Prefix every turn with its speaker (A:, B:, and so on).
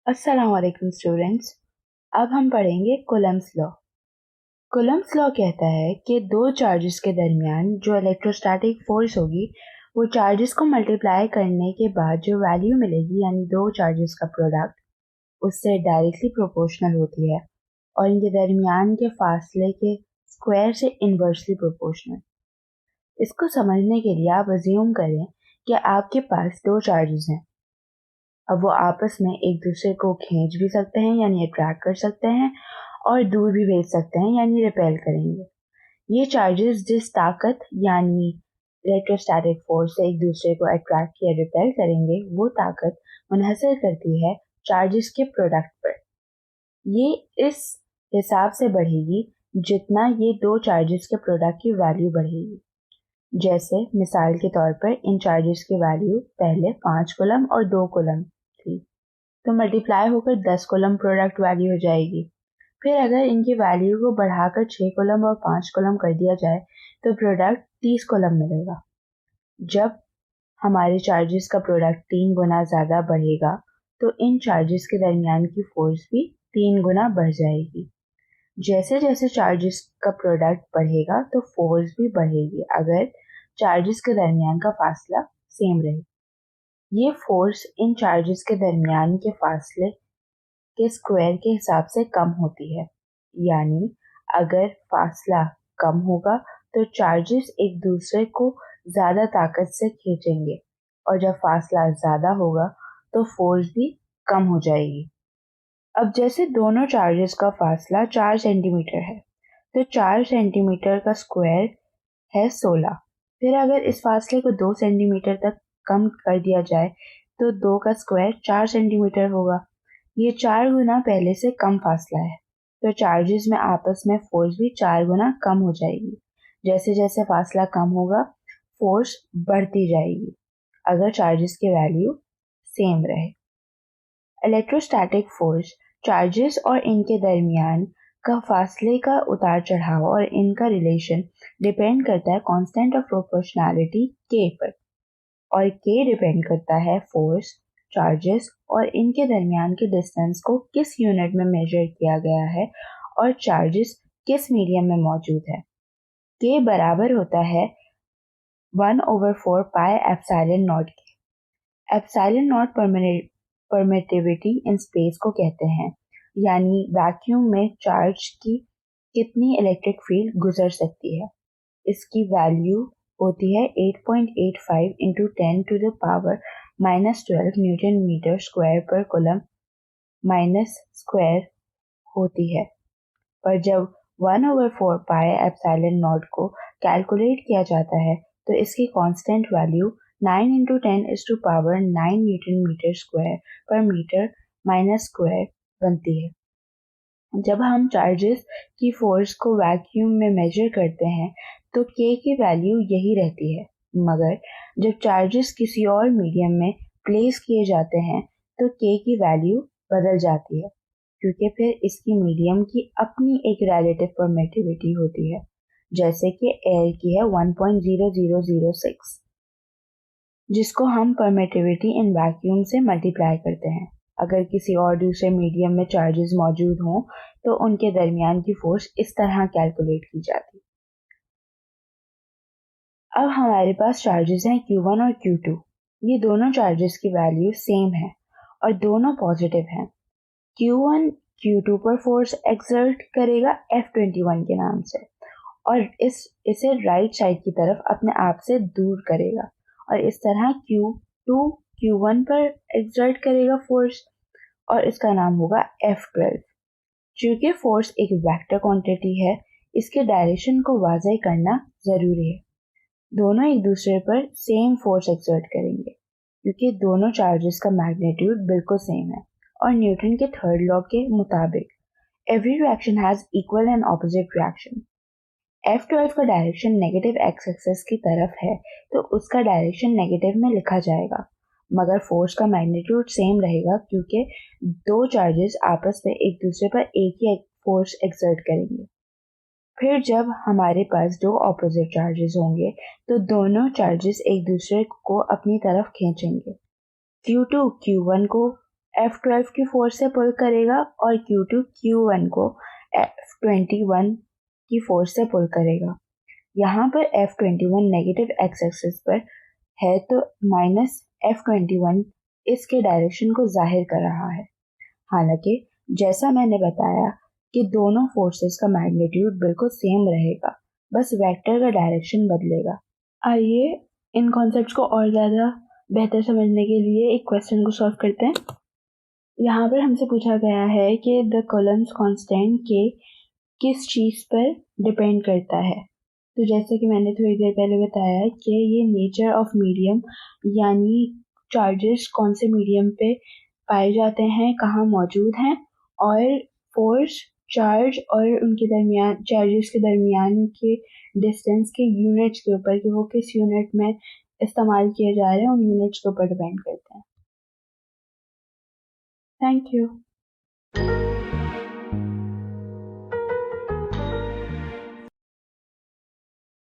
A: अस्सलाम वालेकुम स्टूडेंट्स। अब हम पढ़ेंगे कूलम्ब्स लॉ। कूलम्ब्स लॉ कहता है कि दो चार्जेस के दरमियान जो इलेक्ट्रोस्टैटिक फोर्स होगी वो चार्जेस को मल्टीप्लाई करने के बाद जो वैल्यू मिलेगी यानी दो चार्जेस का प्रोडक्ट उससे डायरेक्टली प्रोपोर्शनल होती है और इनके दरमियान के फासले के स्क्वायर से इन्वर्सली प्रोपोर्शनल। इसको समझने के लिए आप अज्यूम करें कि आपके पास दो चार्जेस हैं। अब वो आपस में एक दूसरे को खींच भी सकते हैं यानी अट्रैक्ट कर सकते हैं और दूर भी भेज सकते हैं यानी रिपेल करेंगे। ये चार्जेस जिस ताकत यानी इलेक्ट्रोस्टैटिक फोर्स से एक दूसरे को अट्रैक्ट या रिपेल करेंगे वो ताकत मुनहसर करती है चार्जेस के प्रोडक्ट पर। ये इस हिसाब से बढ़ेगी जितना ये दो चार्जेस के प्रोडक्ट की वैल्यू बढ़ेगी। जैसे मिसाल के तौर पर इन चार्जेस की वैल्यू पहले 5 कूलम और 2 कूलम थी, तो मल्टीप्लाई होकर 10 कॉलम प्रोडक्ट वैल्यू हो जाएगी। फिर अगर इनकी वैल्यू को बढ़ाकर 6 कॉलम और 5 कॉलम कर दिया जाए तो प्रोडक्ट 30 कॉलम मिलेगा। जब हमारे चार्जेस का प्रोडक्ट 3 गुना ज़्यादा बढ़ेगा तो इन चार्जेस के दरमियान की फोर्स भी 3 गुना बढ़ जाएगी। जैसे जैसे चार्जेस का प्रोडक्ट बढ़ेगा तो फोर्स भी बढ़ेगी अगर चार्जेस के दरमियान का फासला सेम रहे। ये फोर्स इन चार्जेस के दरमियान के फासले के स्क्वायर के हिसाब से कम होती है, यानी अगर फासला कम होगा तो चार्जेस एक दूसरे को ज्यादा ताकत से खींचेंगे और जब फासला ज्यादा होगा तो फोर्स भी कम हो जाएगी। अब जैसे दोनों चार्जेस का फासला 4 सेंटीमीटर है तो 4 सेंटीमीटर का स्क्वायर है 16। फिर अगर इस फासले को 2 सेंटीमीटर तक कम कर दिया जाए तो 2 का स्क्वायर 4 सेंटीमीटर होगा। ये 4 गुना पहले से कम फासला है तो चार्जेस में आपस में फोर्स भी 4 गुना कम हो जाएगी। जैसे जैसे फासला कम होगा फोर्स बढ़ती जाएगी अगर चार्जेस की वैल्यू सेम रहे। इलेक्ट्रोस्टैटिक फोर्स चार्जेस और इनके दरमियान का फासले का उतार चढ़ाव और इनका रिलेशन डिपेंड करता है कांस्टेंट ऑफ प्रोपोर्शनैलिटी के पर, और के डिपेंड करता है फोर्स चार्जेस और इनके दरमियान के डिस्टेंस को किस यूनिट में मेजर किया गया है और चार्जेस किस मीडियम में मौजूद है। के बराबर होता है 1/4 पाई एप्सिलॉन नॉट के। Epsilon not permittivity in space को कहते हैं, यानी वैक्यूम में चार्ज की कितनी इलेक्ट्रिक फील्ड गुजर सकती है। इसकी वैल्यू होती है 8.85 into 10 to the power -12 newton metre square per coulomb minus square होती है। पर जब 1/4 पाई एप्सिलॉन नॉट को कैलकुलेट किया जाता है तो इसकी constant value 9 into 10 is to power 9 newton metre square per metre minus square बनती है। जब हम चार्जेस की फोर्स को वैक्यूम में मेजर करते हैं तो के की वैल्यू यही रहती है, मगर जब चार्जेस किसी और मीडियम में प्लेस किए जाते हैं तो के की वैल्यू बदल जाती है, क्योंकि फिर इसकी मीडियम की अपनी एक रिलेटिव परमिटिविटी होती है, जैसे कि एयर की है 1.0006, जिसको हम परमिटिविटी इन वैक्यूम से मल्टीप्लाई करते हैं। अगर किसी और दूसरे मीडियम में चार्जेस मौजूद हों तो उनके दरमियान की फोर्स इस तरह कैलकुलेट की जाती है। अब हमारे पास चार्जेस हैं Q1 और Q2। ये दोनों चार्जेस की वैल्यू सेम है और दोनों पॉजिटिव हैं। Q1 Q2 पर फोर्स एक्सर्ट करेगा F21 के नाम से और इसे राइट साइड की तरफ अपने आप से दूर करेगा, और इस तरह Q2 Q1 पर एक्सर्ट करेगा फोर्स और इसका नाम होगा F12। चूंकि फोर्स एक वेक्टर क्वांटिटी है इसके डायरेक्शन को वाज़ेह करना जरूरी है। दोनों एक दूसरे पर सेम फोर्स एक्सर्ट करेंगे क्योंकि दोनों चार्जेस का मैग्नीट्यूड बिल्कुल सेम है और न्यूटन के थर्ड लॉ के मुताबिक every reaction has equal and opposite reaction. F12 का डायरेक्शन नेगेटिव एक्स एक्सिस की तरफ है तो उसका डायरेक्शन नेगेटिव में लिखा जाएगा, मगर फोर्स का मैग्नीट्यूड सेम रहेगा क्योंकि दो चार्जेस आपस में एक दूसरे पर एक ही फोर्स एक्सर्ट करेंगे। फिर जब हमारे पास दो ऑपोजिट चार्जेस होंगे तो दोनों चार्जेस एक दूसरे को अपनी तरफ खींचेंगे। Q2 Q1 को F12 की फोर्स से पुल करेगा और Q2 Q1 को F21 की फोर्स से पुल करेगा। यहाँ पर F21 नेगेटिव एक्स एक्सिस पर है तो माइनस F21 इसके डायरेक्शन को जाहिर कर रहा है। हालांकि जैसा मैंने बताया कि दोनों फोर्सेस का मैग्नीट्यूड बिल्कुल सेम रहेगा, बस वेक्टर का डायरेक्शन बदलेगा। आइए इन कॉन्सेप्ट्स को और ज़्यादा बेहतर समझने के लिए एक क्वेश्चन को सॉल्व करते हैं। यहाँ पर हमसे पूछा गया है कि द कूलम्ब्स कांस्टेंट के किस चीज़ पर डिपेंड करता है। तो जैसे कि मैंने थोड़ी देर पहले बताया कि ये नेचर ऑफ मीडियम यानी चार्जेस कौन से मीडियम पे पाए जाते हैं, कहाँ मौजूद हैं, और फोर्स चार्ज और उनके दरमियान चार्जेस के दरमियान के डिस्टेंस के यूनिट्स के ऊपर कि वो किस यूनिट में इस्तेमाल किए जा रहे हैं उन यूनिट्स के ऊपर डिपेंड करते हैं। Thank you.